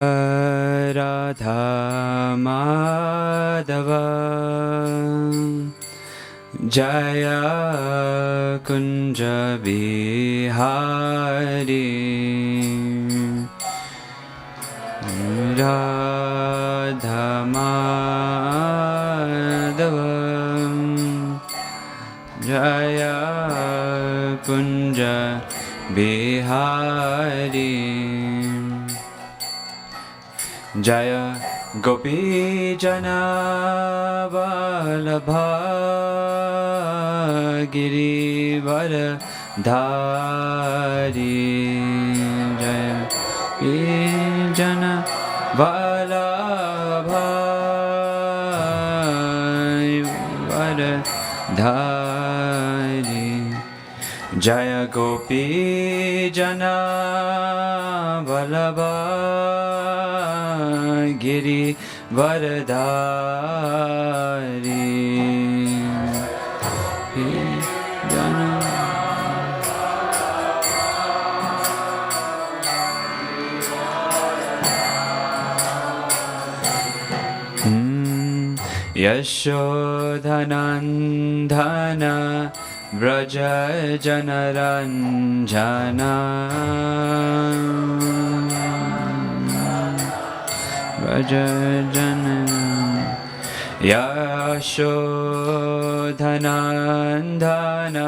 Radha Madhava Jaya Kunja Bihari Radha Madhava Jaya Kunja Bihari Jaya Gopi Jana Vallabha Girivara Dhari Jaya Gopi Jana Vallabha Girivara Dhari Jaya Gopi Jana Vallabha Giri Varadhari Yashodhanandana Vraja Janaranjana Vrajajana Yashodhanandana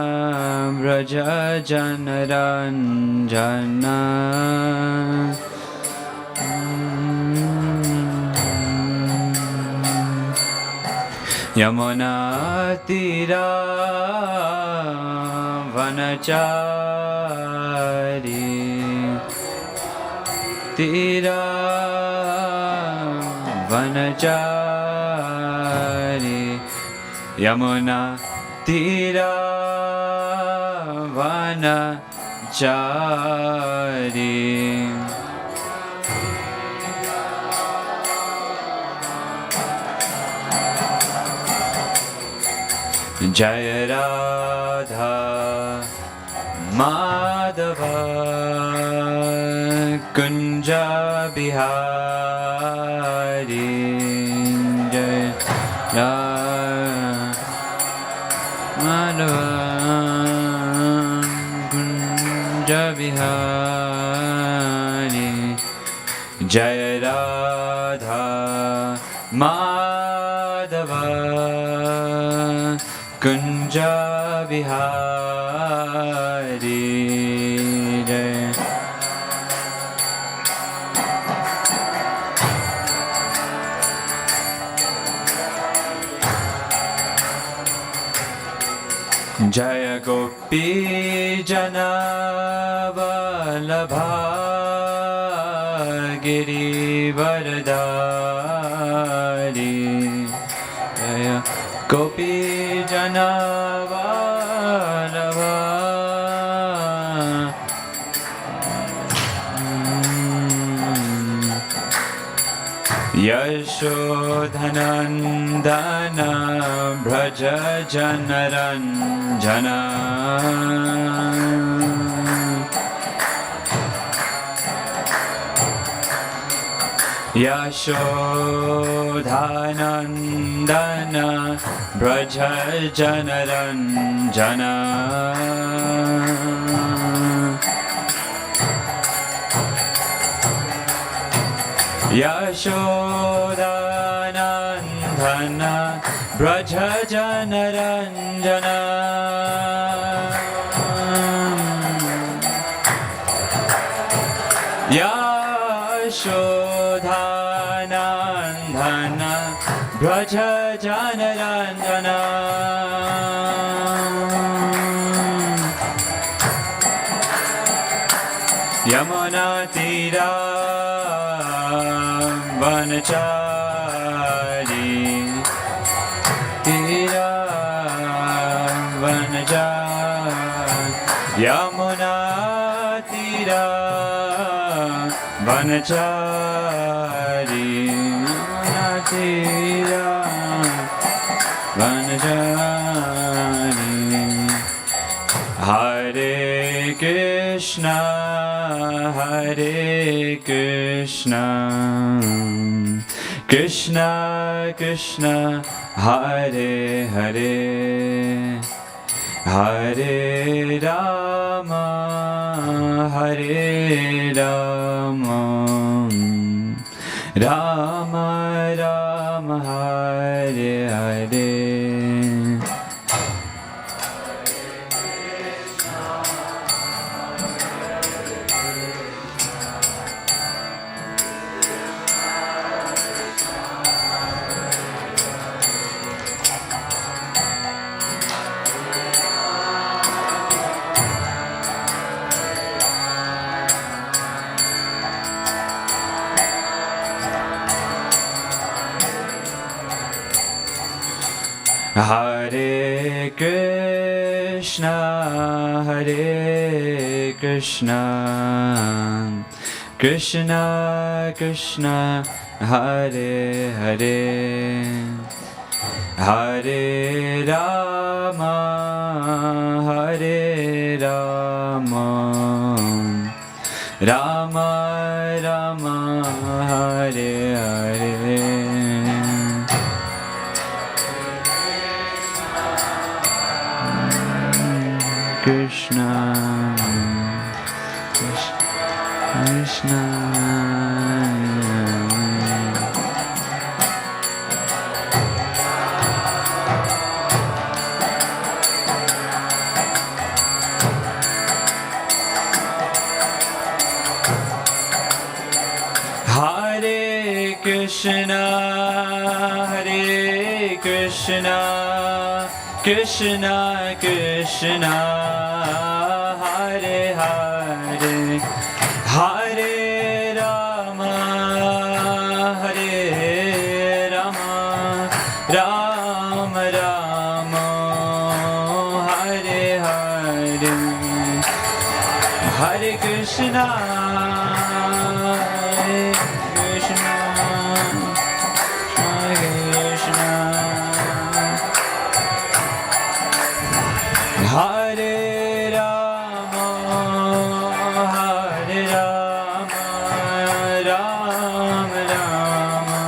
Vrajajanaranjana Yamuna Tira Vanachari Tira Vanachari Yamuna Tira Vanachari Jaya Radha Madhava Kunja Bihari Jaya Radha Madhava Kunja Bihari Jaya Radha Madhava Kunja Bihari Jaya Gopi Jana Vallabha Giri Varadhari Jaya Gopi Jana Vallabha Yashodhanandana Braja Janaranjana Yashodhanandana Braja Janaranjana Yashodhanandana Braja Janaranjana Yashodhanandana Braja Janaranjana Yamuna Tira Vanachari Tira Vanachari Yamuna Tira Vanachari Yamuna Tira Vanachari Hare Krishna, Hare Krishna, Krishna Krishna, Hare Hare, Hare Rama, Hare Rama, Rama Rama, Hare Hare. Hare Krishna, Hare Krishna, Krishna Krishna, Hare Hare, Hare Rama, Hare Rama, Rama Rama, Hare Hare. Krishna, Krishna, Hare Krishna, Hare Krishna, Krishna Krishna, Hare Hare, Hare Rama, Hare Rama, Rama Rama, Hare Hare, Hare Krishna, Hare Krishna, Hare Krishna, Hare Rama, Hare Rama, Rama Rama,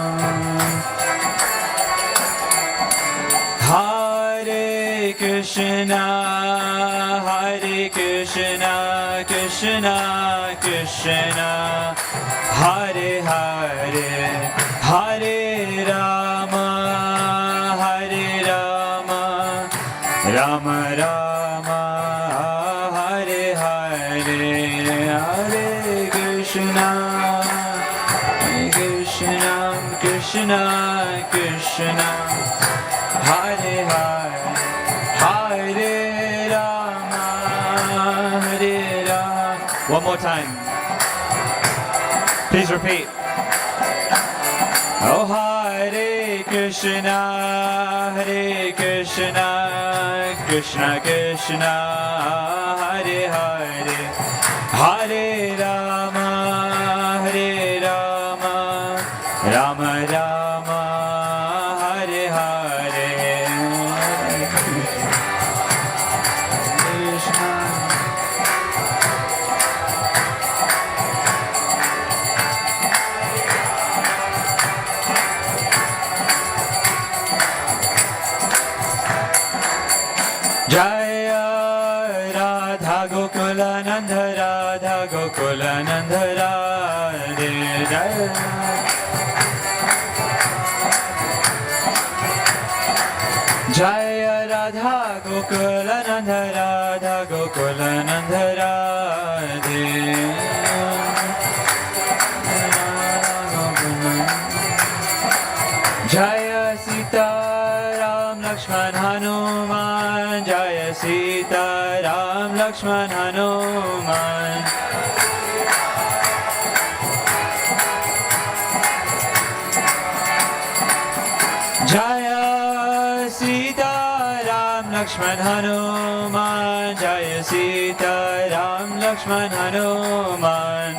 Hare Krishna, Hare Krishna, Krishna Krishna, Hare Hare, Hare Rama, Hare Rama, Rama Rama, Hare Hare, Hare Krishna, Hare Krishna, Krishna Krishna, Hare Hare, Hare Rama, Hare Rama. One more time. Please repeat. Oh, Hare Krishna, Hare Krishna, Krishna Krishna, Hare Hare, Hare Rama, Hare Rama, Rama Rama, Hare Hare, Krishna. Jaya Radha Gokulananda, Radha Gokulananda, Radhe Jaya. Jaya Radha Gokulananda, Radha Gokulananda, Radhe. Jaya Sita Ram Lakshman Hanuman, Jaya Sita Ram Lakshman Hanuman. Jaya Sita Ram Lakshman Hanuman, Jaya Sita Ram Lakshman Hanuman.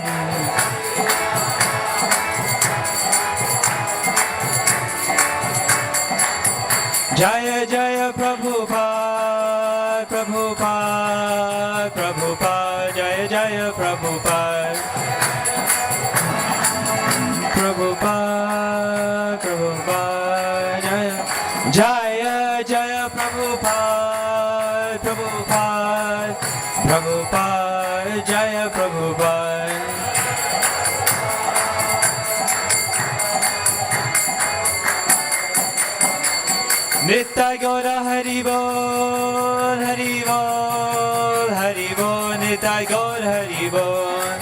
Jaya Jaya Prabhupada, Prabhupada, Prabhupada, Jaya Jaya Prabhupada. Prabhupada, Prabhupada, Jaya Jaya Jaya Prabhupada, Prabhupada, Prabhupada, Jaya Prabhupada. Nitya Gaura Hari Bol, Hari Bol, Hari Bol, Nitya Gaura Hari Bol.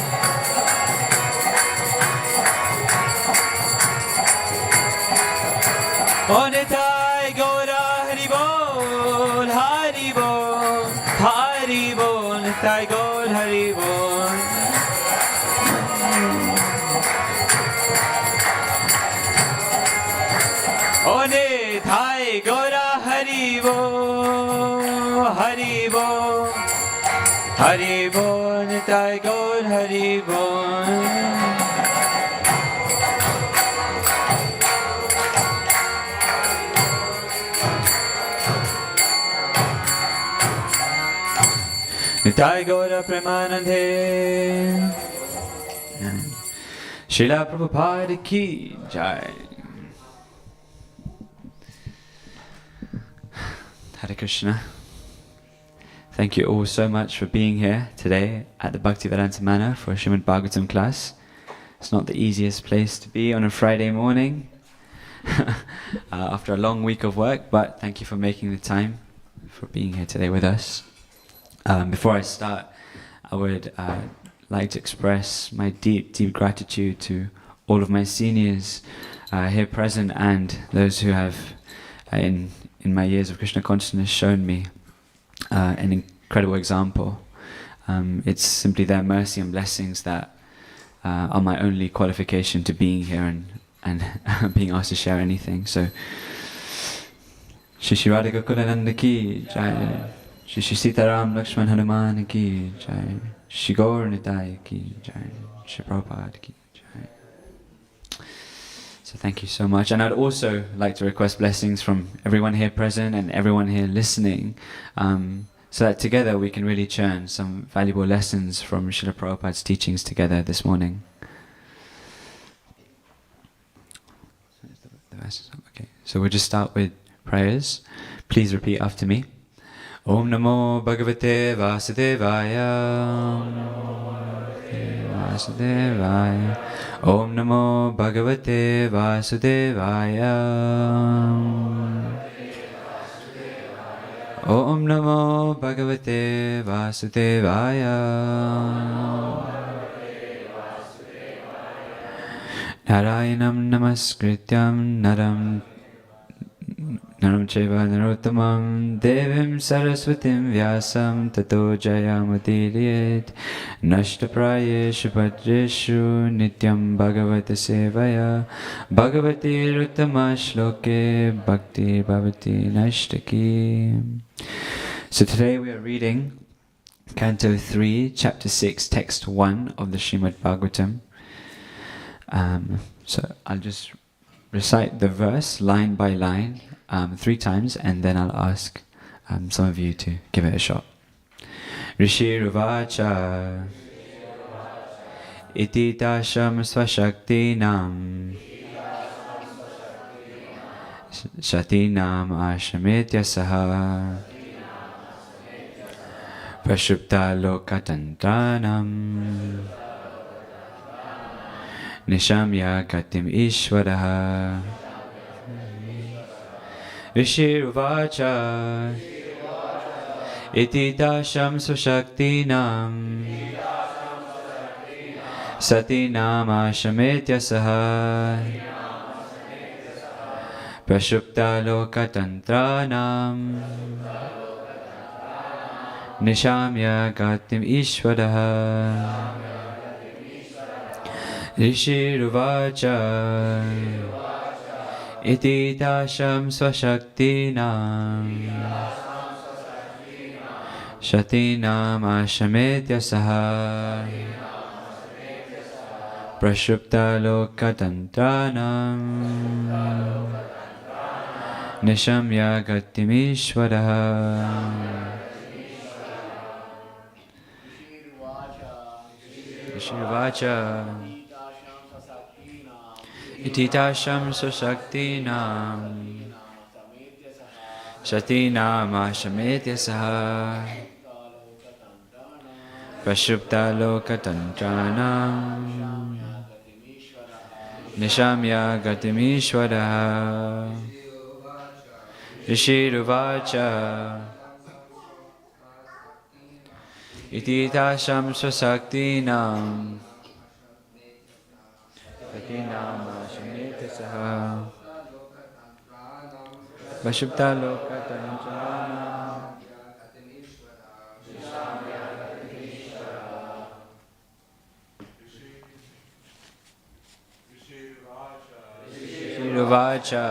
O Nitya Gaura Hari Bol, Hari Bol, Hari Bol, Nitya Gaura Hari Bol. O Nitya Gaura Hari Bol, Hari Bol, Hari Bol, Nitya Gaura Hari Bol. Nitai Gaura Premanande. Srila Prabhupada ki jai. Hare Krishna. Thank you all so much for being here today at the Bhaktivedanta Manor for a Srimad Bhagavatam class. It's not the easiest place to be on a Friday morning after a long week of work, but thank you for making the time for being here today with us. Before I start, I would like to express my deep, deep gratitude to all of my seniors here present and those who have, in my years of Krishna consciousness, shown me an incredible example. It's simply their mercy and blessings that are my only qualification to being here and being asked to share anything. So, Shri Shri Radhika Kulananda ki jai. Shri Shri Sitaram Lakshman Hanuman ki jai. Shri Gaur Nitai ki jai. Shri Prabhupada ki jai. So thank you so much. And I'd also like to request blessings from everyone here present and everyone here listening, so that together we can really churn some valuable lessons from Srila Prabhupada's teachings together this morning. Okay, so we'll just start with prayers. Please repeat after me. Om Namo Bhagavate Vasudevaya. Vasudevaya. Om Namo Bhagavate Vasudevaya. Om Namo Bhagavate Vasudevaya. Narayanam Namaskrityam Naram Cheva Narottamam Devim Saraswatim Vyasam Tato Jayamudiriyet Nashtaprayeshu Bhadreshu Nityam Bhagavata Sevaya Bhagavati Ruttama Shloke Bhakti Bhavati Nashtaki. So today we are reading Canto 3, Chapter 6, Text 1 of the Srimad Bhagavatam. So I'll just recite the verse line by line 3 times, and then I'll ask some of you to give it a shot. Rishi Ruvacha Iti Tasham Swashakti Nam Shati Nam Ashamitya Saha Prashupta Lokatantranam Nishamya Katim Ishvaraha Rishi Ruvacha Iti Dasham Swashaktinam Sati Nama Shametya Saha Prashupta Lokatantranam Nishamya Katim Ishvaraha Rishi Ruvacha Iti Dasham Swashaktinam Shatinam Ashametya Saha Prashupta Lokatantranam Nishamya Gatimishvaraha Rishivacha Ititasham Sasaktinam Shatinama Shametya Saha Prashupta Lokatantranam Nishamya Gatimishwara Rishiruvacha Ititasham Swasaktinam Shatinama Shametya Saha Prashupta Lokatantranam Rishiruvacha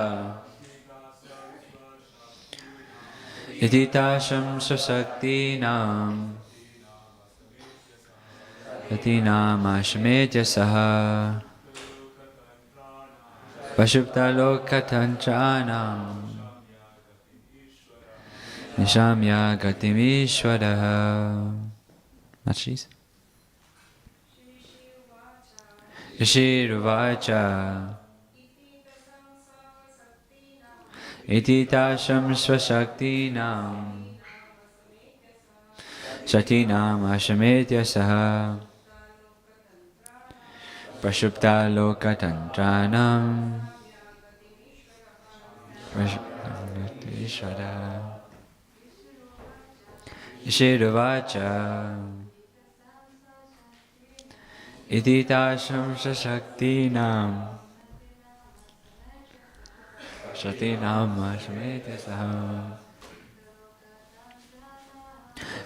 Iditasham Susaktinam Yatinam Ashmetya Saha Pashupta Lokatantranam Nishamya Gatimishwara. Machis Rishiruvacha Ititasham Swasaktinam Shatinam Ashametya Saha Prashupta Lokatantranam Rishiruvacha Iditasham Swasaktinam Shatinam Ashmetya Saha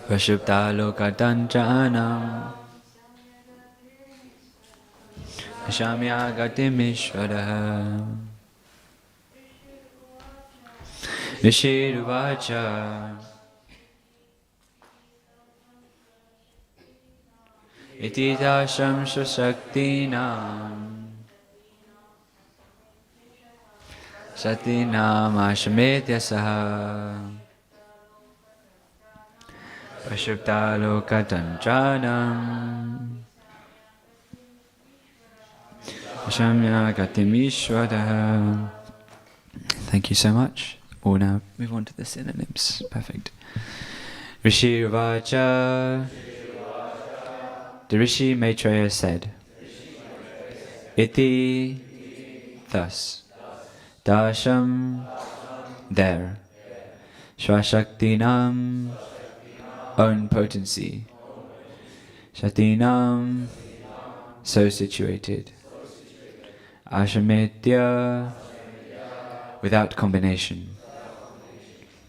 Prashupta Lokatantranam Nishamya Gatimishwara. Rishiruvacha Ititasham Swasaktinam Shatinam Ashmetya Saha Pashupta Lokatantranam Nishamya Gatimishwara. Thank you so much. We'll now move on to the synonyms. Perfect. Rishiruvacha. The Rishi Maitreya said, Iti, thus, Dasham, there, Swashaktinam, own potency, Shatinam, so situated, Ashametya, without combination,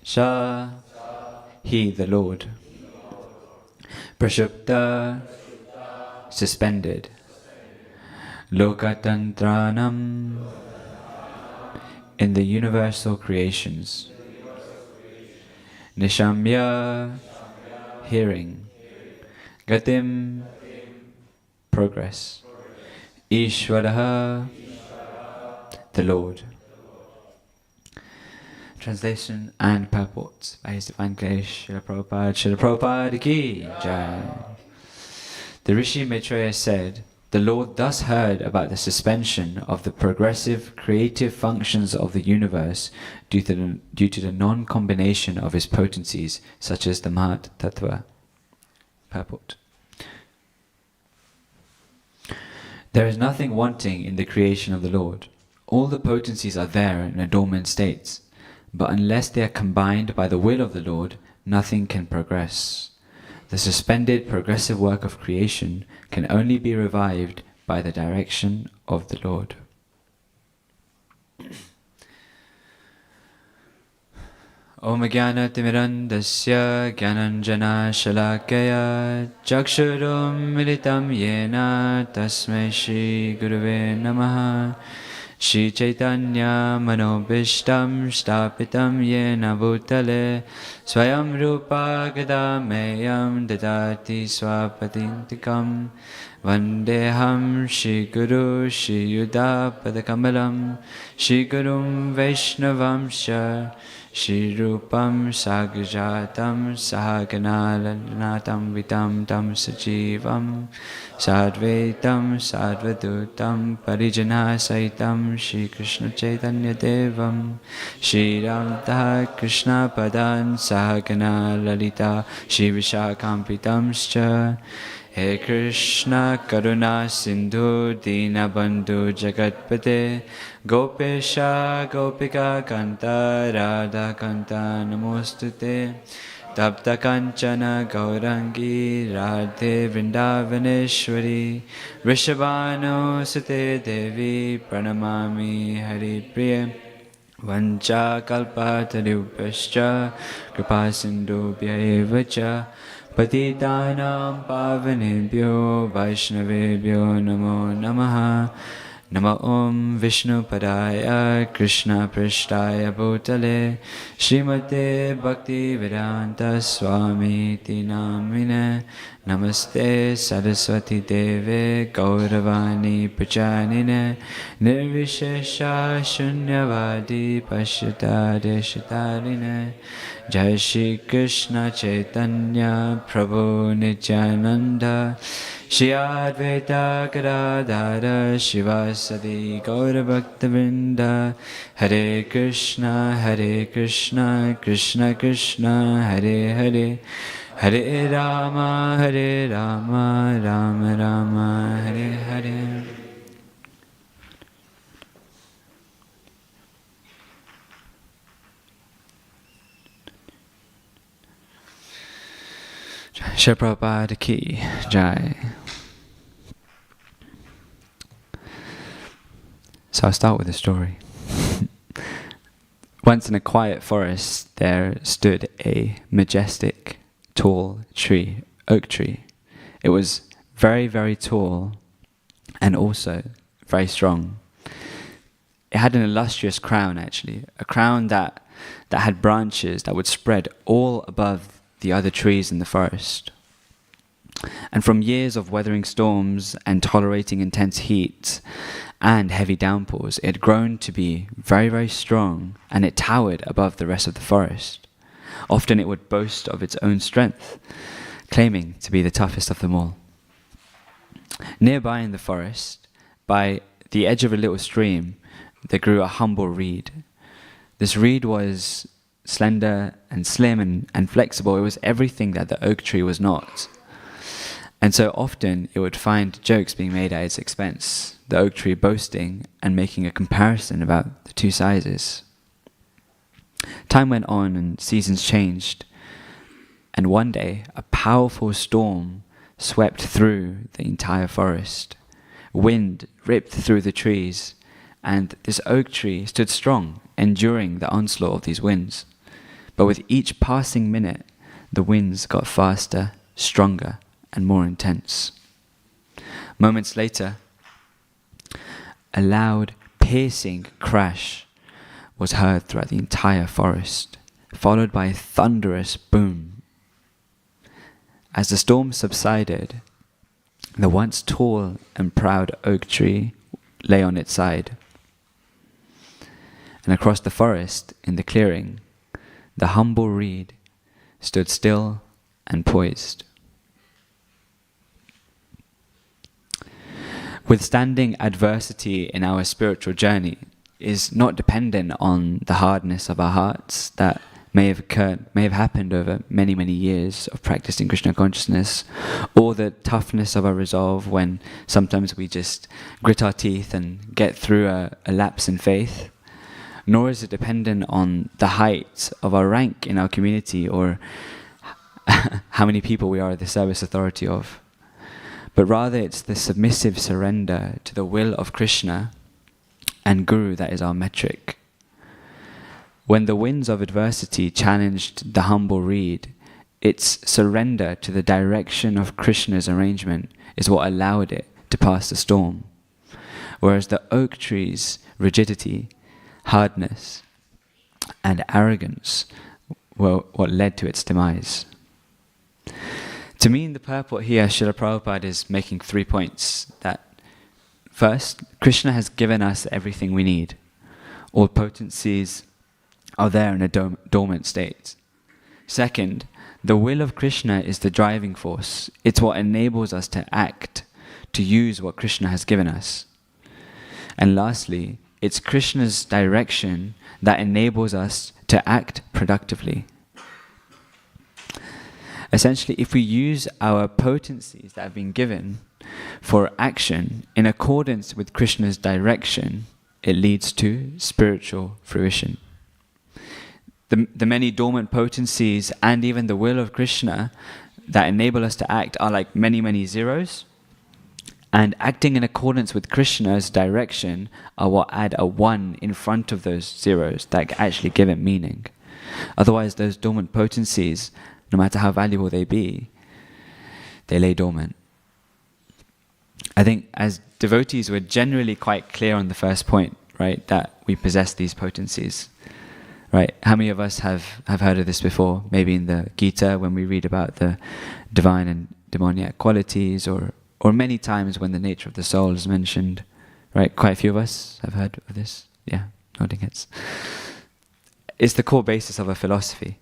Sha, he, the Lord, Prashupta, suspended, Lokatantranam, in the universal creations, Nishamya, hearing, Gatim, progress, Ishvaraha, the Lord. Translation and purport by His Divine Grace, Srila Prabhupada ki Jai. The Rishi Maitreya said, the Lord thus heard about the suspension of the progressive creative functions of the universe due to the non-combination of his potencies, such as the Mahat Tattva. Purport. There is nothing wanting in the creation of the Lord. All the potencies are there in a dormant state, but unless they are combined by the will of the Lord, nothing can progress. The suspended progressive work of creation can only be revived by the direction of the Lord. Om Jnana Timirandasya Jnananjana Shalakaya Chakshurum Militam Yena Tasmai Shri Gurave Namaha. Shri Chaitanya Manobishtam Shtapitam Yena Bhutale Swayam Rupa Gadameyam Dadati Swapatintikam Vandeham Shri Guru Shri Yuddha Padakamalam Shri Gurum Vaishnavamsha Shri Rupam Sagrajatam Sahagana Lalanatam Vitam Tam Sajivam Sadvaitam Sadvadutam Parijana Saitam Shri Krishna Chaitanya Devam Shri Radha Krishna Padan Sahagana Lalita Shri Vishakhampitamscha He Krishna Karuna Sindhu Dinabandhu Jagatpate Gopesha Gopika Kanta Radha Kanta Namostute Tapta Kanchana Gaurangi Radhe Vrindavaneshwari Rishabhanu Sute Devi Pranamami Hari Priya Vancha Kalpatarubhascha Kripa Sindhubhya eva cha Patitanam Pavanebhyo Vaishnavebhyo Namo Namaha Nama Om Vishnu Padaya Krishna Prishtaya Bhutale Srimate Bhaktivedanta Swami Namine Namaste Saraswati Deve Gauravani Prajanine Nirvishesha Shunyavadi Pashyata Deshatarine Jai Shri Krishna Chaitanya Prabhu Nityananda Shri Advaita Gadadhara Shivasadi Gaura Bhaktivinoda Hare Krishna Krishna Krishna Hare Hare Hare Rama Rama Rama Hare Hare. Shri Prabhupada Ki Jai. So I'll start with a story. Once in a quiet forest there stood a majestic, tall tree, oak tree. It was very, very tall and also very strong. It had an illustrious crown actually, a crown that had branches that would spread all above the other trees in the forest. And from years of weathering storms and tolerating intense heat and heavy downpours, it had grown to be very, very strong, and it towered above the rest of the forest. Often it would boast of its own strength, claiming to be the toughest of them all. Nearby in the forest, by the edge of a little stream, there grew a humble reed. This reed was slender and slim and flexible. It was everything that the oak tree was not. And so often it would find jokes being made at its expense, the oak tree boasting and making a comparison about the two sizes. Time went on and seasons changed, and one day a powerful storm swept through the entire forest. Wind ripped through the trees, and this oak tree stood strong, enduring the onslaught of these winds. But with each passing minute, the winds got faster, stronger, and more intense. Moments later, a loud, piercing crash was heard throughout the entire forest, followed by a thunderous boom. As the storm subsided, the once tall and proud oak tree lay on its side. And across the forest, in the clearing, the humble reed stood still and poised. Withstanding adversity in our spiritual journey is not dependent on the hardness of our hearts that may have happened over many, many years of practicing Krishna consciousness, or the toughness of our resolve when sometimes we just grit our teeth and get through a lapse in faith. Nor is it dependent on the height of our rank in our community or how many people we are the service authority of. But rather it's the submissive surrender to the will of Krishna and Guru that is our metric. When the winds of adversity challenged the humble reed, its surrender to the direction of Krishna's arrangement is what allowed it to pass the storm. Whereas the oak tree's rigidity, hardness, and arrogance were what led to its demise. To me, in the purport here, Srila Prabhupada is making 3 points. That first, Krishna has given us everything we need. All potencies, are there in a dormant state. Second, the will of Krishna is the driving force. It's what enables us to act, to use what Krishna has given us. And lastly, it's Krishna's direction that enables us to act productively. Essentially, if we use our potencies that have been given for action in accordance with Krishna's direction, it leads to spiritual fruition. The many dormant potencies and even the will of Krishna that enable us to act are like many, many zeros. And acting in accordance with Krishna's direction are what add a 1 in front of those zeros that actually give it meaning. Otherwise, those dormant potencies, no matter how valuable they be, they lay dormant. I think as devotees, we're generally quite clear on the first point, right? That we possess these potencies. Right? How many of us have heard of this before? Maybe in the Gita when we read about the divine and demoniac qualities, or many times when the nature of the soul is mentioned. Right? Quite a few of us have heard of this. Yeah, nodding heads. It's the core basis of a philosophy,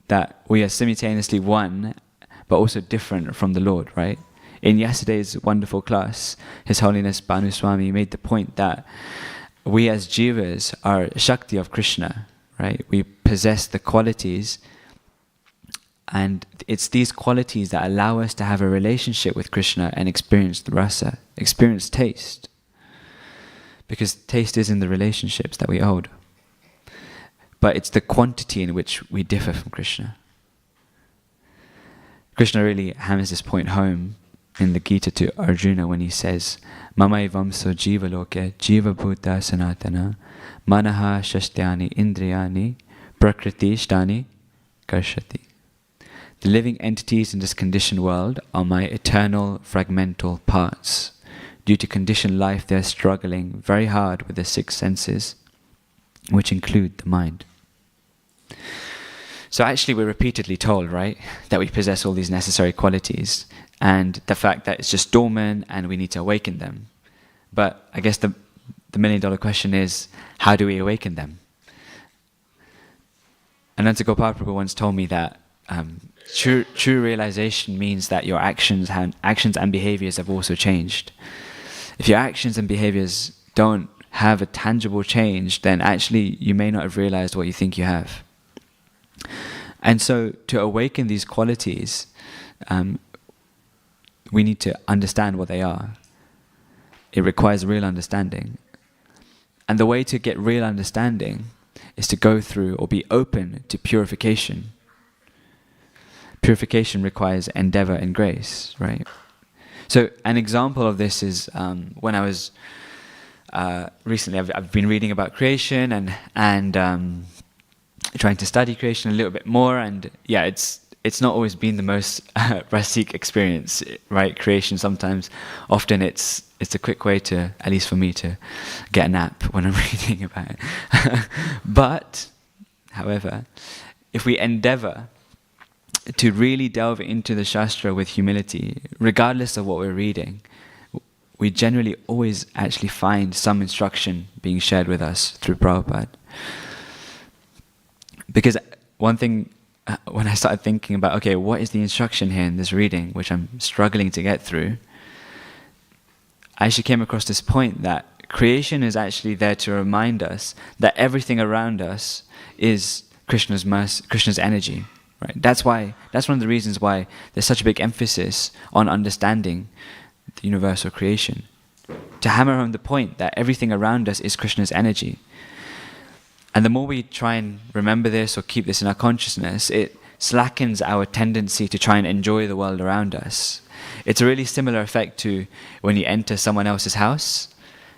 that we are simultaneously one, but also different from the Lord, right? In yesterday's wonderful class, His Holiness Bhanu Swami made the point that we as jivas are Shakti of Krishna. Right? We possess the qualities, and it's these qualities that allow us to have a relationship with Krishna and experience the rasa, experience taste. Because taste is in the relationships that we hold. But it's the quantity in which we differ from Krishna. Krishna really hammers this point home in the Gita to Arjuna when he says, Mamai vamso jiva loke jiva bhuta sanatana manaha shastyani indriyani prakriti shtani karshati. The living entities in this conditioned world are my eternal fragmental parts. Due to conditioned life, they are struggling very hard with the 6 senses, which include the mind. So actually we're repeatedly told, right, that we possess all these necessary qualities, and the fact that it's just dormant and we need to awaken them. But I guess the $1,000,000 question is, how do we awaken them? Ananta Gopal Prabhu once told me that true realization means that your actions and behaviors have also changed. If your actions and behaviors don't have a tangible change, then actually you may not have realized what you think you have. And so to awaken these qualities, we need to understand what they are. It requires real understanding. And the way to get real understanding is to go through or be open to purification. Purification requires endeavor and grace, right? So an example of this is when I was recently, I've been reading about creation and trying to study creation a little bit more, and yeah, it's not always been the most rasik experience, right? Creation often it's a quick way to, at least for me, to get a nap when I'm reading about it. But, however, if we endeavor to really delve into the Shastra with humility, regardless of what we're reading, we generally always actually find some instruction being shared with us through Prabhupada. Because one thing, when I started thinking about, okay, what is the instruction here in this reading, which I'm struggling to get through, I actually came across this point that creation is actually there to remind us that everything around us is Krishna's mercy, Krishna's energy. Right? That's one of the reasons why there's such a big emphasis on understanding the universal creation. To hammer home the point that everything around us is Krishna's energy. And the more we try and remember this or keep this in our consciousness, it slackens our tendency to try and enjoy the world around us. It's a really similar effect to when you enter someone else's house,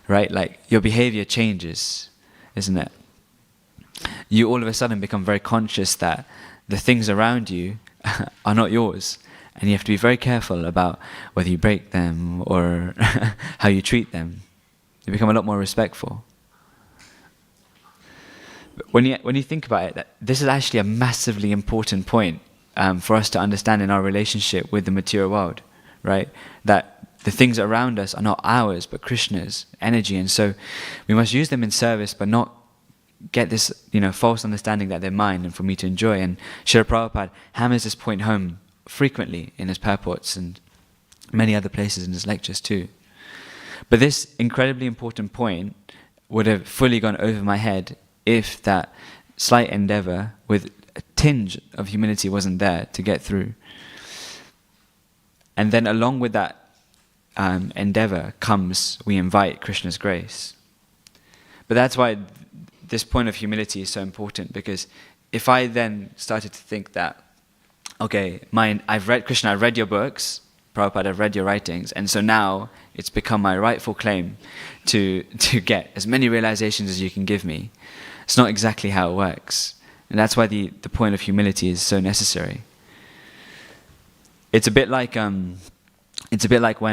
right? Like your behavior changes, isn't it? You all of a sudden become very conscious that the things around you are not yours, and you have to be very careful about whether you break them or how you treat them. You become a lot more respectful. When you think about it, this is actually a massively important point for us to understand in our relationship with the material world, right? That the things around us are not ours, but Krishna's energy, and so we must use them in service, but not get this, false understanding that they're mine and for me to enjoy. And Srila Prabhupada hammers this point home frequently in his purports and many other places in his lectures too. But this incredibly important point would have fully gone over my head if that slight endeavor with a tinge of humility wasn't there to get through. And then along with that endeavor comes, we invite Krishna's grace. But that's why this point of humility is so important, because if I then started to think that, okay, I've read Krishna, I've read your books, Prabhupada, I've read your writings, and so now it's become my rightful claim to get as many realizations as you can give me. It's not exactly how it works. And that's why the point of humility is so necessary. It's a bit like when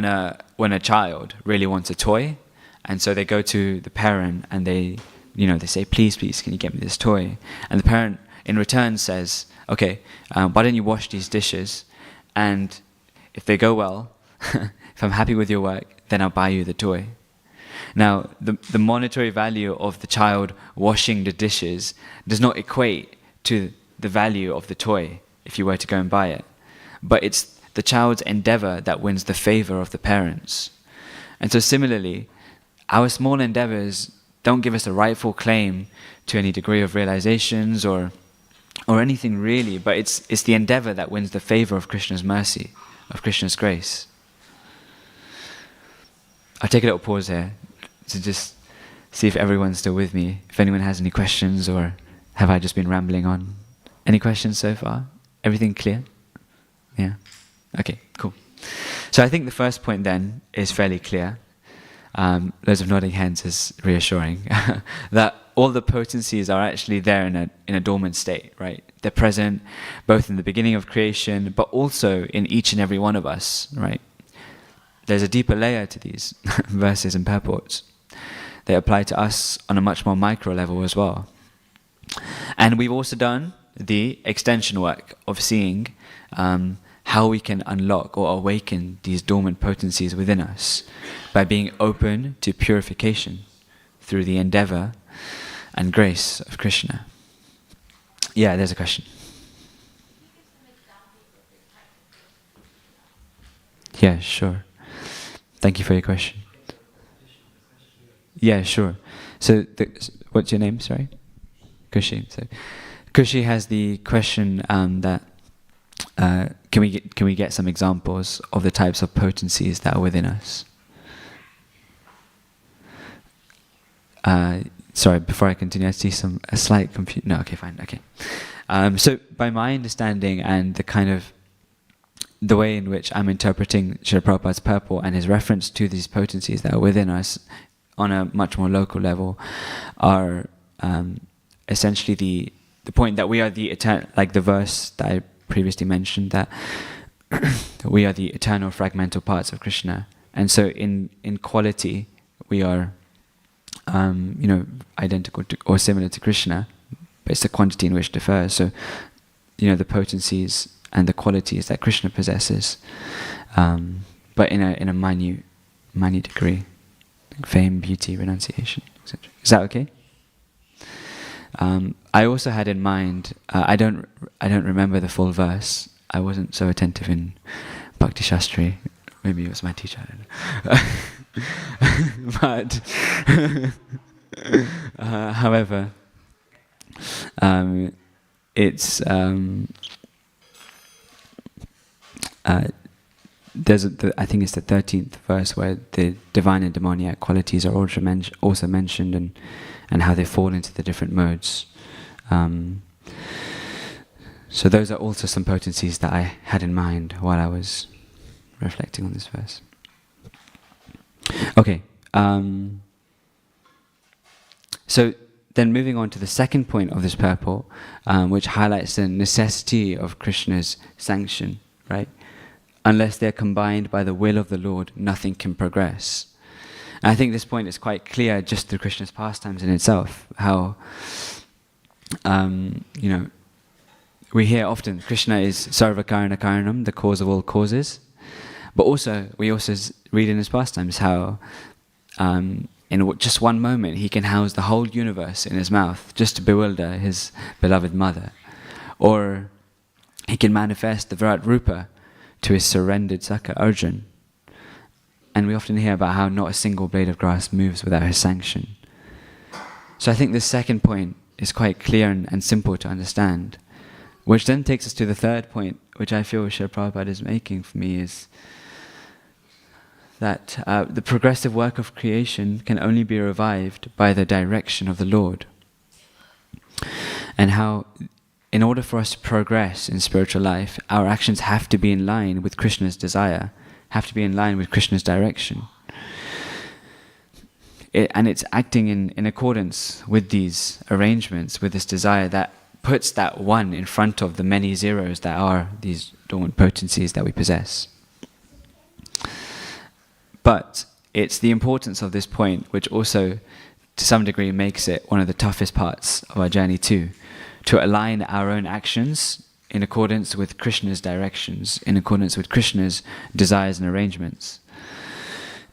a child really wants a toy, and so they go to the parent and they say, please, can you get me this toy? And the parent in return says, okay, why don't you wash these dishes? And if they go well, if I'm happy with your work, then I'll buy you the toy. Now, the monetary value of the child washing the dishes does not equate to the value of the toy if you were to go and buy it. But it's the child's endeavor that wins the favor of the parents. And so similarly, our small endeavors don't give us a rightful claim to any degree of realizations or anything really, but it's the endeavor that wins the favor of Krishna's mercy, of Krishna's grace. I'll take a little pause here to just see if everyone's still with me, if anyone has any questions, or have I just been rambling on? Any questions so far? Everything clear? Yeah? Okay, cool. So I think the first point then is fairly clear. Loads of nodding heads is reassuring. That all the potencies are actually there in a dormant state, right? They're present both in the beginning of creation, but also in each and every one of us, right? There's a deeper layer to these verses and purports. They apply to us on a much more micro level as well. And we've also done the extension work of seeing how we can unlock or awaken these dormant potencies within us by being open to purification through the endeavor and grace of Krishna. Yeah, there's a question. Yeah, sure. Thank you for your question. Yeah, sure. So, what's your name? Sorry, Kushi. So, Kushi has the question that can we get some examples of the types of potencies that are within us? Sorry, before I continue, I see a slight confusion. No, okay, fine, okay. So, by my understanding and the way in which I'm interpreting Srila Prabhupada's purport and his reference to these potencies that are within us on a much more local level are essentially the point that we are the eternal, like the verse that I previously mentioned, that we are the eternal fragmental parts of Krishna. And so in quality, we are identical to, or similar to Krishna, but it's the quantity in which it differs. So, the potencies and the qualities that Krishna possesses, but in a minute degree, like fame, beauty, renunciation, etc. Is that okay? I also had in mind. I don't remember the full verse. I wasn't so attentive in Bhakti Shastri. Maybe it was my teacher. I don't know. But however, it's. I think it's the 13th verse where the divine and demoniac qualities are also mentioned, and how they fall into the different modes. So those are also some potencies that I had in mind while I was reflecting on this verse. Okay. So then moving on to the second point of this purport, which highlights the necessity of Krishna's sanction, right? Unless they're combined by the will of the Lord, nothing can progress. And I think this point is quite clear just through Krishna's pastimes in itself, how, we hear often Krishna is sarva karana karanam, the cause of all causes, but also we also read in his pastimes how in just one moment he can house the whole universe in his mouth just to bewilder his beloved mother. Or he can manifest the Virat Rupa to his surrendered Saka Arjun. And we often hear about how not a single blade of grass moves without his sanction. So I think this second point is quite clear and simple to understand, which then takes us to the third point, which I feel Srila Prabhupada is making for me, is that the progressive work of creation can only be revived by the direction of the Lord. And how, in order for us to progress in spiritual life, our actions have to be in line with Krishna's desire, have to be in line with Krishna's direction. And it's acting in accordance with these arrangements, with this desire, that puts that one in front of the many zeros that are these dormant potencies that we possess. But it's the importance of this point which also, to some degree, makes it one of the toughest parts of our journey too, to align our own actions in accordance with Krishna's directions, in accordance with Krishna's desires and arrangements.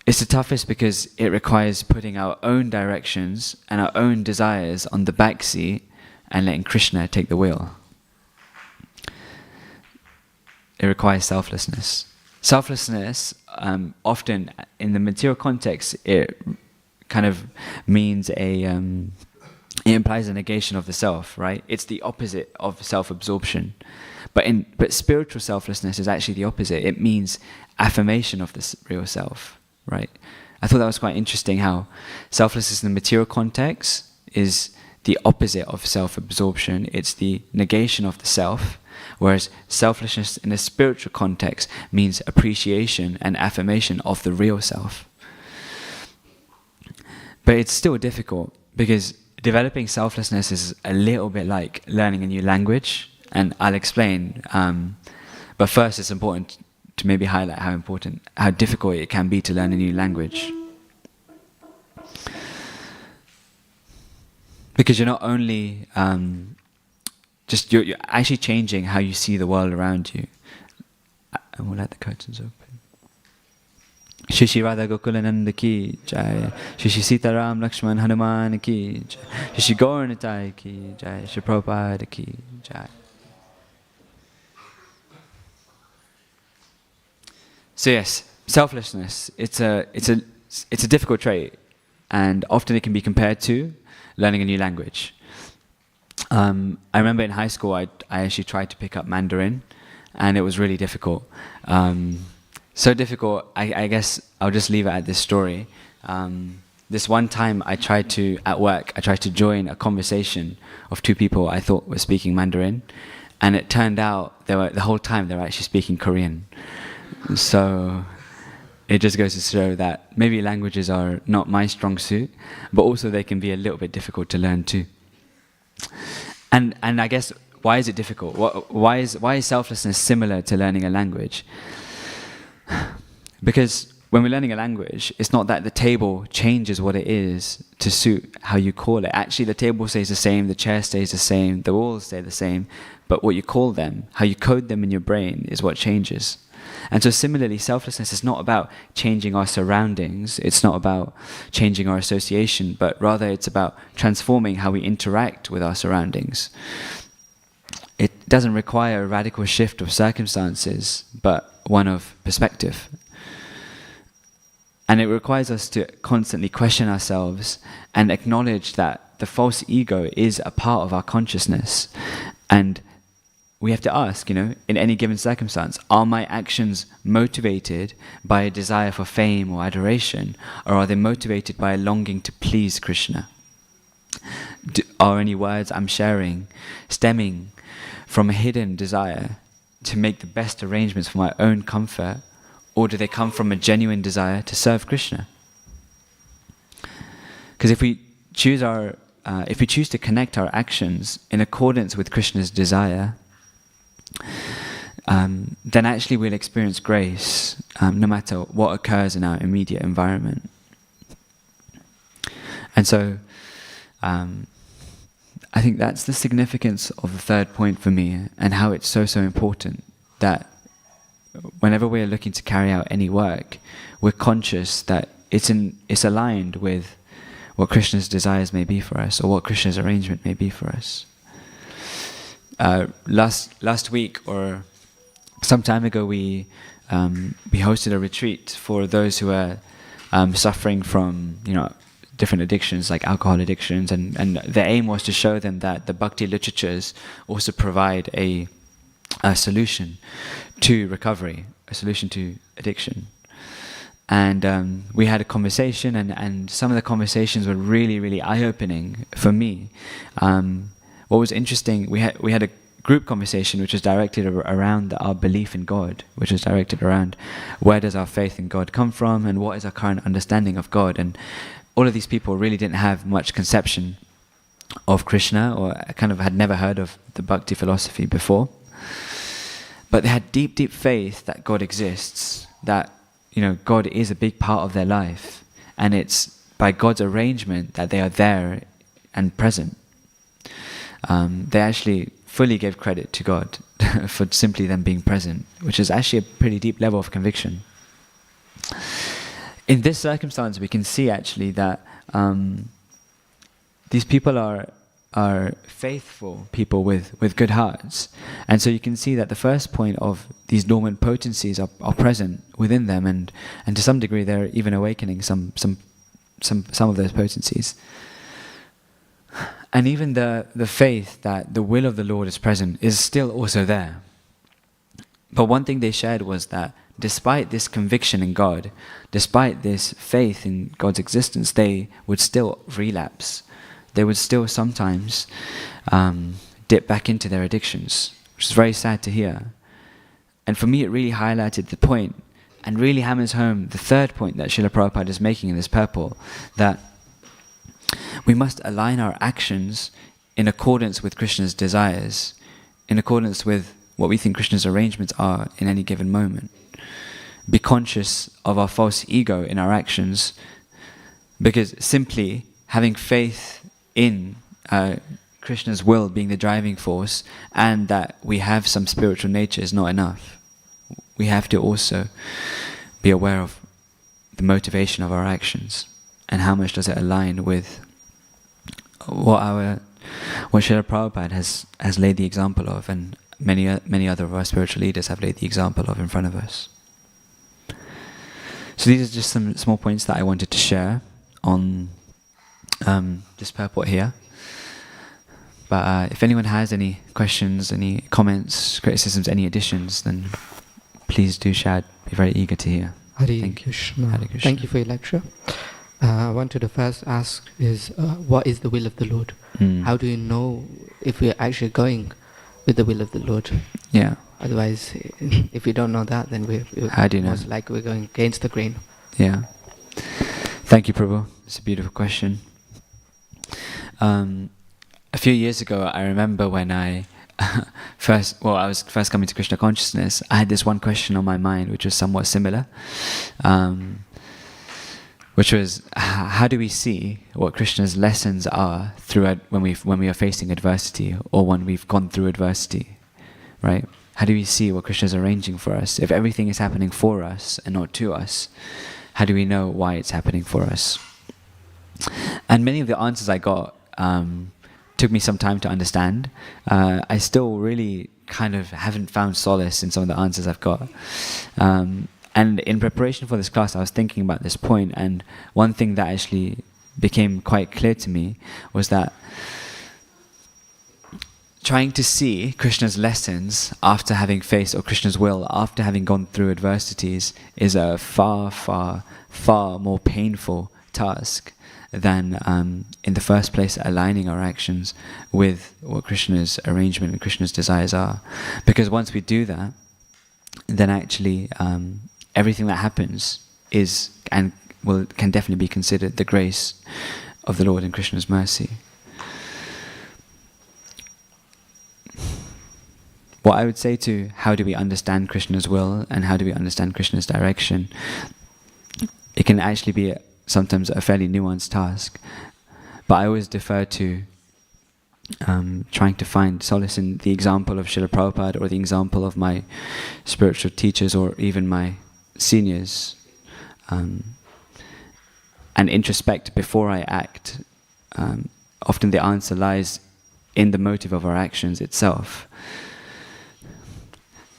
It's the toughest because it requires putting our own directions and our own desires on the back seat and letting Krishna take the wheel. It requires selflessness. Selflessness, often in the material context, it kind of means it implies a negation of the self, right? It's the opposite of self-absorption. But spiritual selflessness is actually the opposite. It means affirmation of the real self, right? I thought that was quite interesting how selflessness in the material context is the opposite of self-absorption. It's the negation of the self, whereas selflessness in a spiritual context means appreciation and affirmation of the real self. But it's still difficult because developing selflessness is a little bit like learning a new language, and I'll explain. But first, it's important to maybe highlight how difficult it can be to learn a new language. Because you're not only you're actually changing how you see the world around you. And we'll let the curtains open. Shri Shri Radha Gokulananda ki jai, Shri Shri Sita Ram Lakshman Hanuman ki jai, Shri Shri Gaur Nitai ki jai, Shri Prabhupada ki jai. So yes, selflessness. It's a difficult trait, and often it can be compared to learning a new language. I remember in high school I actually tried to pick up Mandarin, and it was really difficult. So difficult, I guess I'll just leave it at this story. This one time at work, I tried to join a conversation of two people I thought were speaking Mandarin, and it turned out the whole time they were actually speaking Korean. So it just goes to show that maybe languages are not my strong suit, but also they can be a little bit difficult to learn too. And I guess, why is it difficult? Why is selflessness similar to learning a language? Because when we're learning a language, it's not that the table changes what it is to suit how you call it. Actually, the table stays the same, the chair stays the same, the walls stay the same, but what you call them, how you code them in your brain, is what changes. And so similarly, selflessness is not about changing our surroundings, it's not about changing our association, but rather it's about transforming how we interact with our surroundings. It doesn't require a radical shift of circumstances, but one of perspective. And it requires us to constantly question ourselves and acknowledge that the false ego is a part of our consciousness. And we have to ask, in any given circumstance, are my actions motivated by a desire for fame or adoration, or are they motivated by a longing to please Krishna? Are any words I'm sharing stemming from a hidden desire to make the best arrangements for my own comfort, or do they come from a genuine desire to serve Krishna? Because if we choose to connect our actions in accordance with Krishna's desire, then actually we'll experience grace no matter what occurs in our immediate environment. And so I think that's the significance of the third point for me, and how it's so important that whenever we're looking to carry out any work, we're conscious that it's aligned with what Krishna's desires may be for us, or what Krishna's arrangement may be for us. Last week or some time ago, we hosted a retreat for those who are suffering from different addictions like alcohol addictions, and the aim was to show them that the bhakti literatures also provide a solution to recovery, a solution to addiction. And we had a conversation, and some of the conversations were really, really eye-opening for me. What was interesting, we had a group conversation which was directed around our belief in God, which was directed around where does our faith in God come from, and what is our current understanding of God. And all of these people really didn't have much conception of Krishna, or kind of had never heard of the Bhakti philosophy before. But they had deep, deep faith that God exists, that God is a big part of their life, and it's by God's arrangement that they are there and present. They actually fully gave credit to God for simply them being present, which is actually a pretty deep level of conviction. In this circumstance, we can see actually that these people are faithful people with good hearts. And so you can see that the first point of these dormant potencies are present within them, and to some degree they're even awakening some of those potencies. And even the faith that the will of the Lord is present is still also there. But one thing they shared was that despite this conviction in God, despite this faith in God's existence, they would still relapse. They would still sometimes dip back into their addictions, which is very sad to hear. And for me, it really highlighted the point, and really hammers home the third point that Srila Prabhupada is making in this purport, that we must align our actions in accordance with Krishna's desires, in accordance with what we think Krishna's arrangements are in any given moment. Be conscious of our false ego in our actions, because simply having faith in Krishna's will being the driving force and that we have some spiritual nature is not enough. We have to also be aware of the motivation of our actions and how much does it align with what Srila Prabhupada has laid the example of, and many other of our spiritual leaders have laid the example of in front of us. So these are just some small points that I wanted to share on this purport here. But if anyone has any questions, any comments, criticisms, any additions, then please do share. I'd be very eager to hear. Hare Krishna. Hare Krishna. Thank you for your lecture. I wanted to first ask is, what is the will of the Lord? How do you know if we are actually going with the will of the Lord? Yeah. Otherwise, if we don't know that, then How do you know? most likely we're going against the grain. Yeah. Thank you, Prabhu. It's a beautiful question. A few years ago, I remember when I was first coming to Krishna consciousness, I had this one question on my mind, which was somewhat similar, which was, how do we see what Krishna's lessons are when we are facing adversity, or when we've gone through adversity, right? How do we see what Krishna's arranging for us? If everything is happening for us and not to us, how do we know why it's happening for us? And many of the answers I got took me some time to understand. I still really kind of haven't found solace in some of the answers I've got. And in preparation for this class, I was thinking about this point, and one thing that actually became quite clear to me was that trying to see Krishna's lessons after having faced, or Krishna's will after having gone through adversities, is a far, far, far more painful task than in the first place aligning our actions with what Krishna's arrangement and Krishna's desires are. Because once we do that, then actually everything that happens is and can definitely be considered the grace of the Lord and Krishna's mercy. What I would say to how do we understand Krishna's will and how do we understand Krishna's direction, it can actually be sometimes a fairly nuanced task. But I always defer to trying to find solace in the example of Srila Prabhupada, or the example of my spiritual teachers, or even my seniors. And and introspect before I act, often the answer lies in the motive of our actions itself.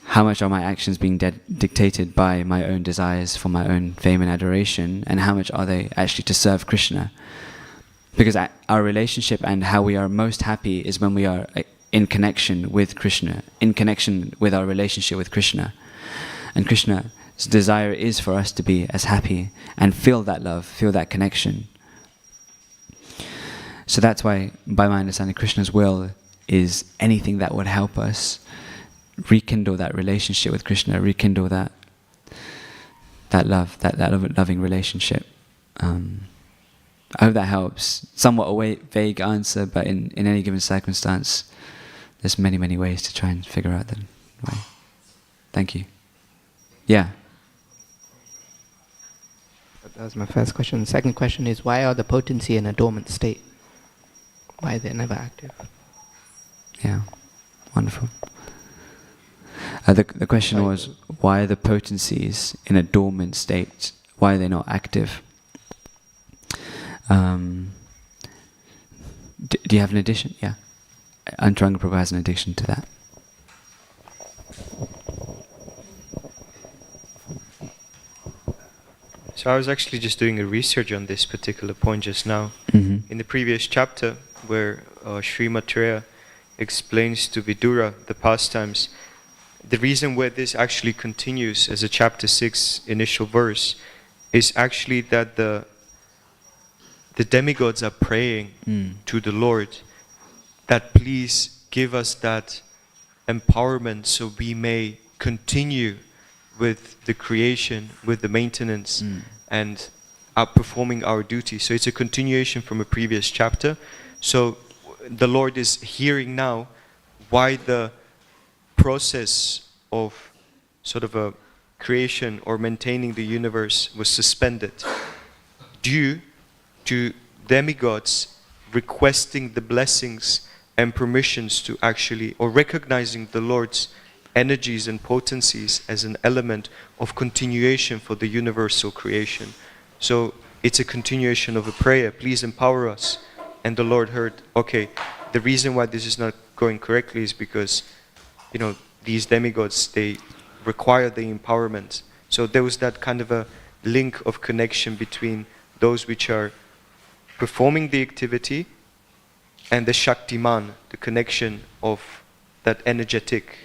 How much are my actions being dictated by my own desires for my own fame and adoration, and how much are they actually to serve Krishna? Because our relationship and how we are most happy is when we are in connection with Krishna, in connection with our relationship with Krishna. And Krishna's desire is for us to be as happy and feel that love, feel that connection. So that's why, by my understanding, Krishna's will is anything that would help us rekindle that relationship with Krishna, rekindle that love, that loving relationship. I hope that helps. Somewhat a vague answer, but in any given circumstance, there's many ways to try and figure out the way. Thank you. Yeah. That was my first question. The second question is, why are the potency in a dormant state? Why are they never active? Yeah, wonderful. The question was, why are the potencies in a dormant state? Why are they not active? Do you have an addition? Yeah. Antaranga Prabhu has an addition to that. So I was actually just doing a research on this particular point just now. Mm-hmm. In the previous chapter, where Sri Maitreya explains to Vidura the pastimes, the reason where this actually continues as a chapter 6 initial verse is actually that the demigods are praying to the Lord that please give us that empowerment so we may continue with the creation, with the maintenance, and performing our duty. So it's a continuation from a previous chapter. So the Lord is hearing now why the process of sort of a creation or maintaining the universe was suspended due to demigods requesting the blessings and permissions to actually, or recognizing the Lord's energies and potencies as an element of continuation for the universal creation. So it's a continuation of a prayer, please empower us. And the Lord heard, okay, the reason why this is not going correctly is because, these demigods, they require the empowerment. So there was that kind of a link of connection between those which are performing the activity and the Shaktiman, the connection of that energetic.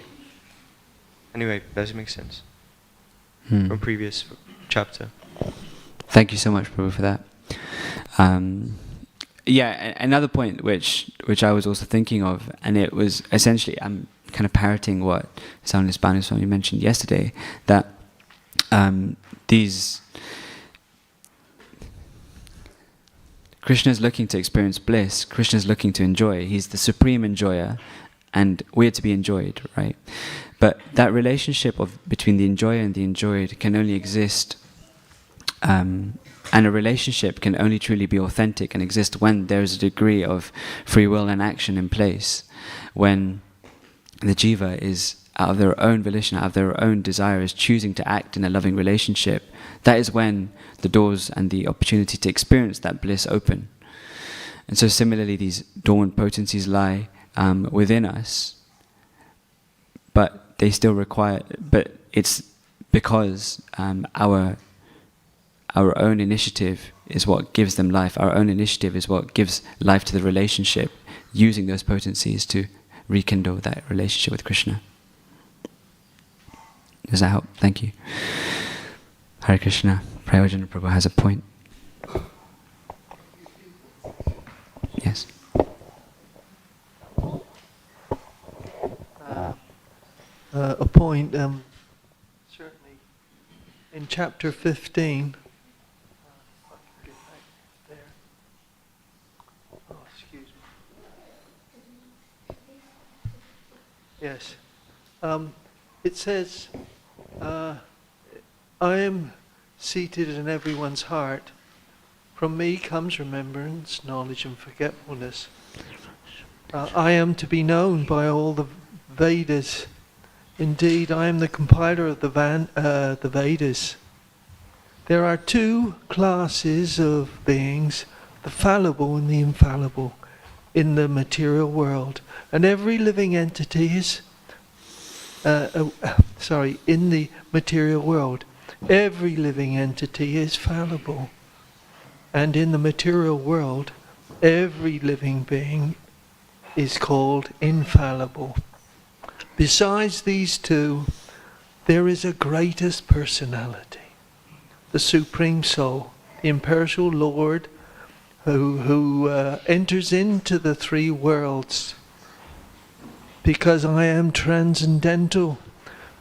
Anyway, does it make sense? From previous chapter. Thank you so much, Prabhu, for that. Another point which I was also thinking of, and it was essentially, I'm kind of parroting what Saunus Banuswami mentioned yesterday, that Krishna is looking to experience bliss, Krishna is looking to enjoy, he's the supreme enjoyer, and we're to be enjoyed, right? But that relationship between the enjoyer and the enjoyed can only exist, and a relationship can only truly be authentic and exist when there is a degree of free will and action in place. When the jiva is, out of their own volition, out of their own desire, is choosing to act in a loving relationship, that is when the doors and the opportunity to experience that bliss open. And so similarly, these dormant potencies lie within us, but they still require, but it's because our own initiative is what gives them life. Our own initiative is what gives life to the relationship, using those potencies to rekindle that relationship with Krishna. Does that help? Thank you. Hare Krishna. Prayojana Prabhu has a point. Yes. A point, certainly in chapter 15. Yes. It says, I am seated in everyone's heart. From me comes remembrance, knowledge and forgetfulness. I am to be known by all the Vedas. Indeed, I am the compiler of the Vedas. there are two classes of beings, the fallible and the infallible, in the material world. And every living entity is, in the material world, every living entity is fallible. And in the material world, every living being is called infallible. Besides these two, there is a greatest personality, the Supreme Soul, the imperishable Lord, who enters into the three worlds. Because I am transcendental,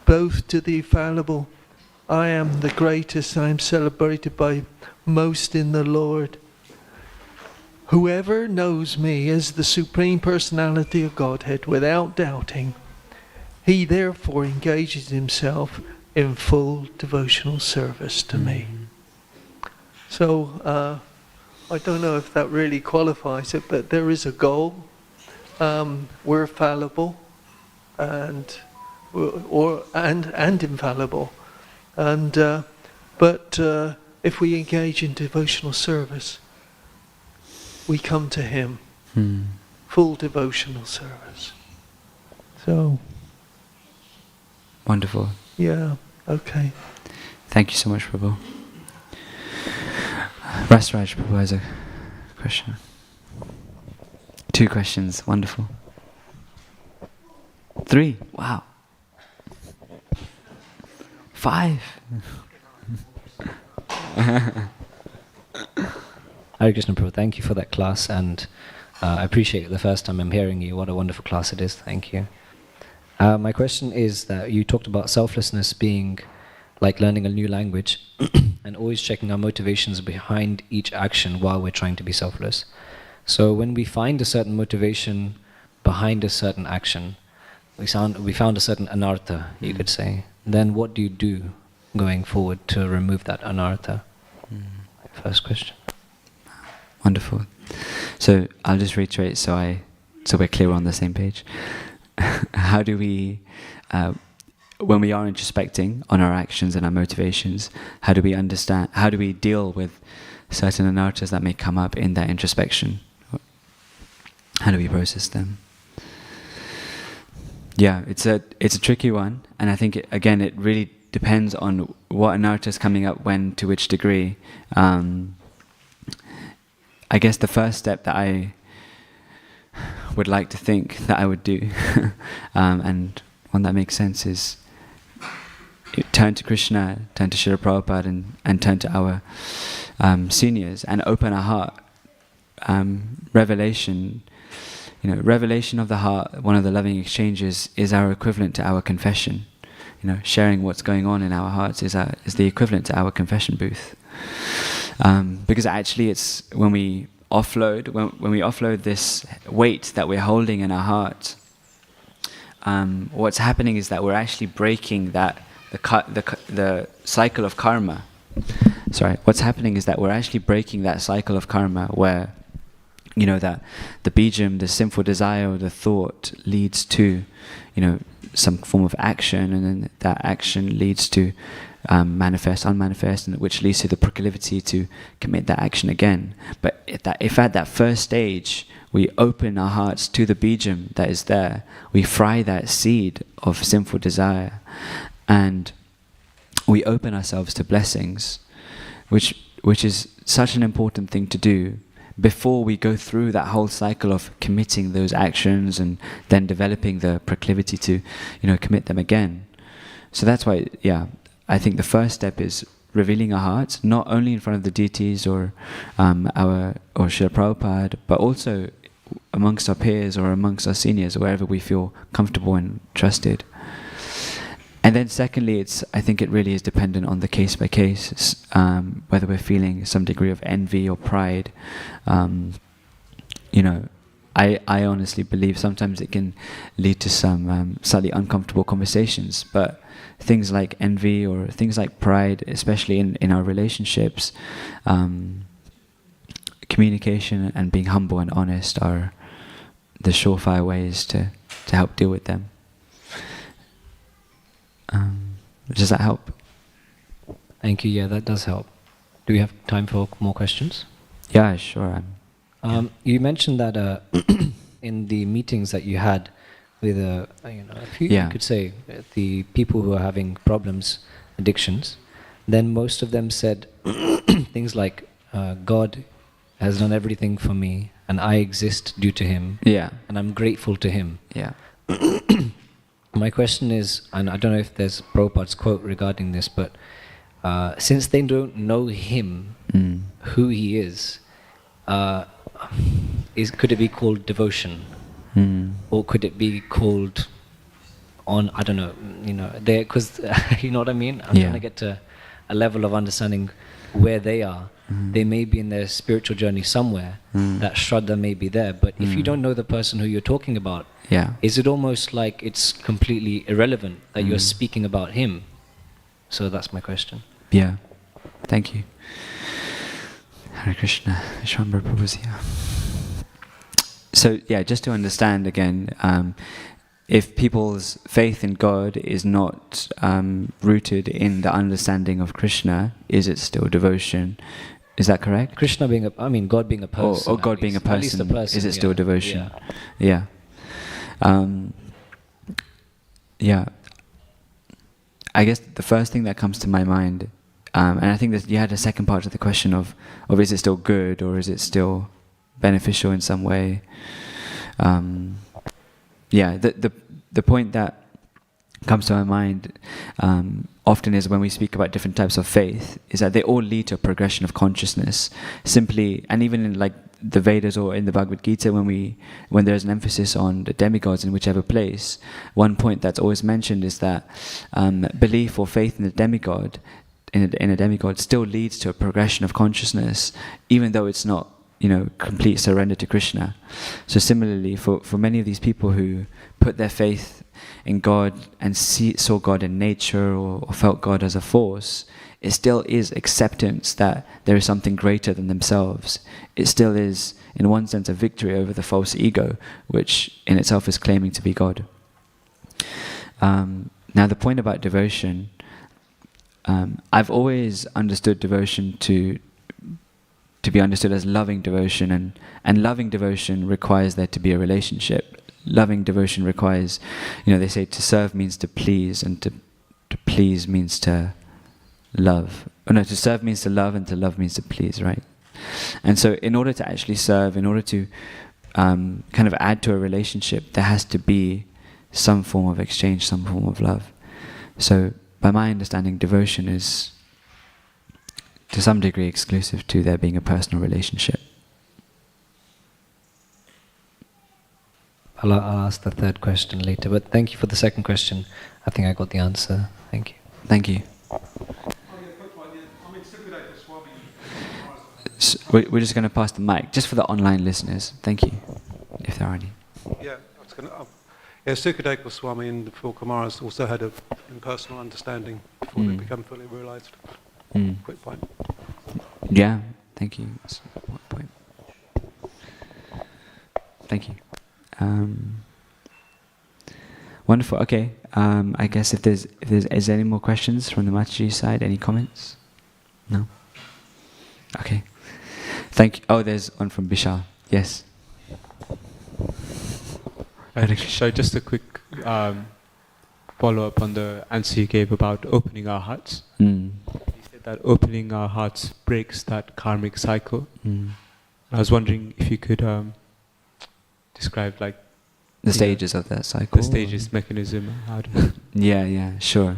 both to the fallible, I am the greatest, I am celebrated by most in the Lord. Whoever knows me as the Supreme Personality of Godhead without doubting, he therefore engages himself in full devotional service to me. So, I don't know if that really qualifies it, but there is a goal. We're fallible and infallible, but if we engage in devotional service, we come to Him. Full devotional service. So. Wonderful. Yeah. Okay. Thank you so much, Prabhu. Rasraj Prabhu has a question. 2 questions. Wonderful. 3. Wow. 5. Hare Krishna Prabhu, thank you for that class, and I appreciate it the first time I'm hearing you. What a wonderful class it is. Thank you. My question is that you talked about selflessness being like learning a new language and always checking our motivations behind each action while we're trying to be selfless. So when we find a certain motivation behind a certain action, we found a certain anartha, you could say, then what do you do going forward to remove that anartha? First question. Wonderful. So I'll just reiterate so we're clear on the same page. How do we, when we are introspecting on our actions and our motivations, how do we deal with certain anarthas that may come up in that introspection? How do we process them? Yeah, it's a tricky one, and I think it really depends on what anartha is coming up when, to which degree. I guess the first step that I would like to think that I would do, and one that makes sense, is turn to Krishna, turn to Srila Prabhupada, and turn to our seniors and open our heart. Revelation of the heart, one of the loving exchanges, is our equivalent to our confession. Sharing what's going on in our hearts is the equivalent to our confession booth. Because actually it's when we offload this weight that we're holding in our heart, what's happening is that we're actually breaking the cycle of karma. What's happening is that we're actually breaking that cycle of karma where, that the bijam, the sinful desire or the thought leads to, some form of action, and then that action leads to manifest, unmanifest, and which leads to the proclivity to commit that action again. But if at that first stage we open our hearts to the bijam that is there, we fry that seed of sinful desire, and we open ourselves to blessings, which is such an important thing to do before we go through that whole cycle of committing those actions and then developing the proclivity to, commit them again. So that's why, I think the first step is revealing our hearts, not only in front of the deities or Srila Prabhupada, but also amongst our peers or amongst our seniors, wherever we feel comfortable and trusted. And then secondly, I think it really is dependent on the case by case, whether we're feeling some degree of envy or pride. I honestly believe sometimes it can lead to some slightly uncomfortable conversations, but things like envy or things like pride, especially in our relationships, communication and being humble and honest are the surefire ways to help deal with them. Does that help? Thank you. Yeah, that does help. Do we have time for more questions? Yeah, sure. You mentioned that in the meetings that you had with a few, Yeah. you could say, the people who are having problems, addictions, then most of them said things like, God has done everything for me, and I exist due to Him, Yeah. and I'm grateful to Him. Yeah. My question is, and I don't know if there's Prabhupada's quote regarding this, but since they don't know Him, who He is, could it be called devotion? Or could it be called I don't know, because you know what I mean? I'm trying to get to a level of understanding where they are. They may be in their spiritual journey somewhere, that Shraddha may be there, but if you don't know the person who you're talking about, is it almost like it's completely irrelevant that you're speaking about him? So that's my question. Yeah. Thank you. Hare Krishna. Vishwambara Prabhu's here. So yeah, just to understand again, if people's faith in God is not rooted in the understanding of Krishna, is it still devotion? Is that correct? Krishna being God being a person. Or God being a At least person, is it still devotion? Yeah. Yeah. I guess the first thing that comes to my mind, and I think that you had a second part of the question of is it still good or is it still beneficial in some way? The point that comes to my mind often is when we speak about different types of faith, is that they all lead to a progression of consciousness. Simply, and even in like the Vedas or in the Bhagavad Gita, when there's an emphasis on the demigods in whichever place, one point that's always mentioned is that belief or faith in the demigod, in a demigod, still leads to a progression of consciousness, even though it's not complete surrender to Krishna. So similarly, for many of these people who put their faith in God and saw God in nature or felt God as a force, it still is acceptance that there is something greater than themselves. It still is, in one sense, a victory over the false ego, which in itself is claiming to be God. Now the point about devotion, I've always understood devotion to be understood as loving devotion, and loving devotion requires there to be a relationship. Loving devotion requires, they say to serve means to please, and to please means to love. To serve means to love, and to love means to please, right? And so in order to actually serve, in order to kind of add to a relationship, there has to be some form of exchange, some form of love. So by my understanding, devotion is to some degree exclusive to there being a personal relationship. I'll ask the third question later, but thank you for the second question. I think I got the answer. Thank you. Thank you. So we're just going to pass the mic, just for the online listeners. Thank you, if there are any. Yeah, I was going to. Sukadeva Goswami and the four Kumaras also had an impersonal understanding before they become fully realized. Quick point. Yeah, thank you. That's one point. Thank you. Wonderful. Okay. I guess if there's is there any more questions from the Mataji side, any comments? No. Okay. Thank you. Oh, there's one from Bishal. Yes. So just a quick follow up on the answer you gave about opening our hearts. You said that opening our hearts breaks that karmic cycle. I was wondering if you could describe like the stages of that cycle. The stages, mechanism, how to... Yeah, sure.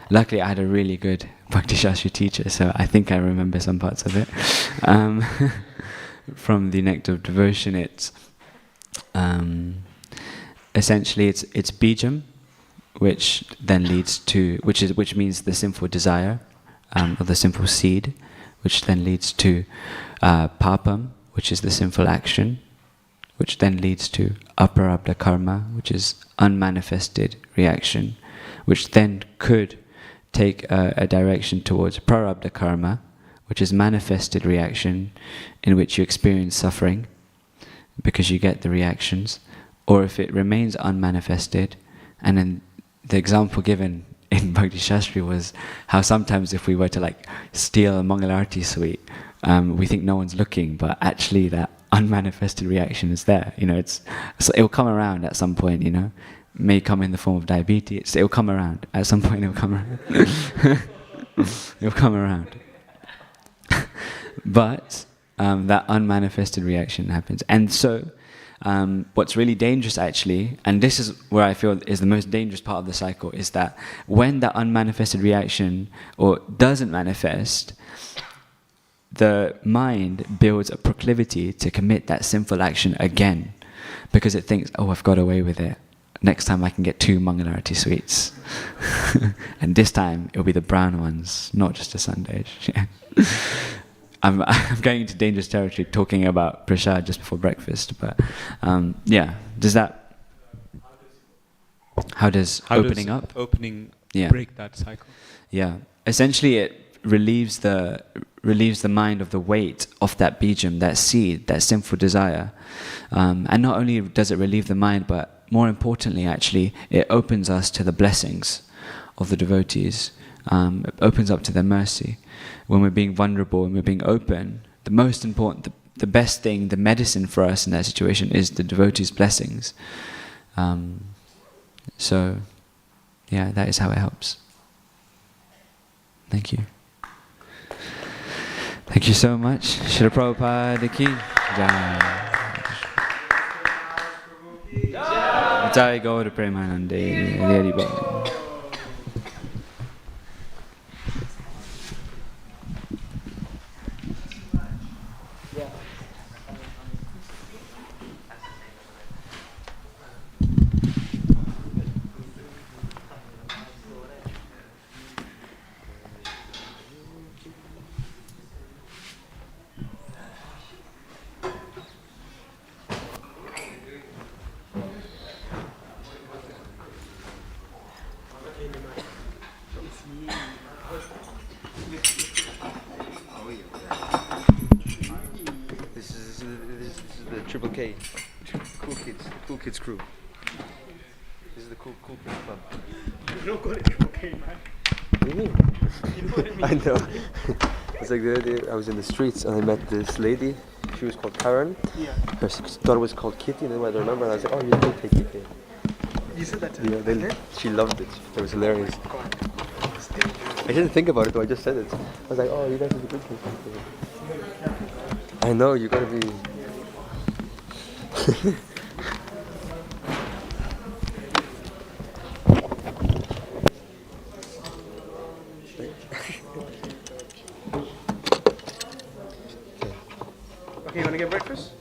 Luckily, I had a really good Bhakti Shastri teacher, so I think I remember some parts of it. From the Nectar of Devotion, it's essentially it's bijam, which then leads to which means the sinful desire, or the sinful seed, which then leads to papam, which is the sinful action, which then leads to aparabdha karma, which is unmanifested reaction, which then could take a direction towards prarabdha karma, which is manifested reaction, in which you experience suffering because you get the reactions. Or if it remains unmanifested, and in the example given in Bhakti Shastri was how sometimes if we were to like steal a Mangalarti sweet, we think no one's looking, but actually that unmanifested reaction is there. You know, it will come around at some point. You know, may come in the form of diabetes. It will come around at some point. It will come around. It will come around. But that unmanifested reaction happens, and so. What's really dangerous actually, and this is where I feel is the most dangerous part of the cycle, is that when that unmanifested reaction or doesn't manifest, the mind builds a proclivity to commit that sinful action again, because it thinks, oh, I've got away with it. Next time I can get 2 Mangalarti sweets. And this time it'll be the brown ones, not just a Sunday. I'm going into dangerous territory talking about prasad just before breakfast, but yeah, how does opening up break that cycle? Yeah, essentially it relieves the mind of the weight of that bijam, that seed, that sinful desire, and not only does it relieve the mind, but more importantly, actually, it opens us to the blessings of the devotees. It opens up to their mercy. When we're being vulnerable and we're being open, the most important, the best thing, the medicine for us in that situation is the devotees' blessings. So, yeah, that is how it helps. Thank you. Thank you so much. Srila Prabhupada ki Jai. Jai Gaur Premanande. Hari Bol. This is the Triple K, Cool Kids crew. This is the Cool Kids club. You don't go to Triple K, man. What do you mean? You know what I mean? I know. It's like the other day I was in the streets and I met this lady. She was called Karen. Yeah. Her daughter was called Kitty, and then I remember, and I was like, oh, you did take Kitty. You said that to Yeah, her. then she loved it. It was hilarious. I didn't think about it though, I just said it. I was like, oh, you guys are the good kids. I know, you gotta be... Okay, you wanna get breakfast?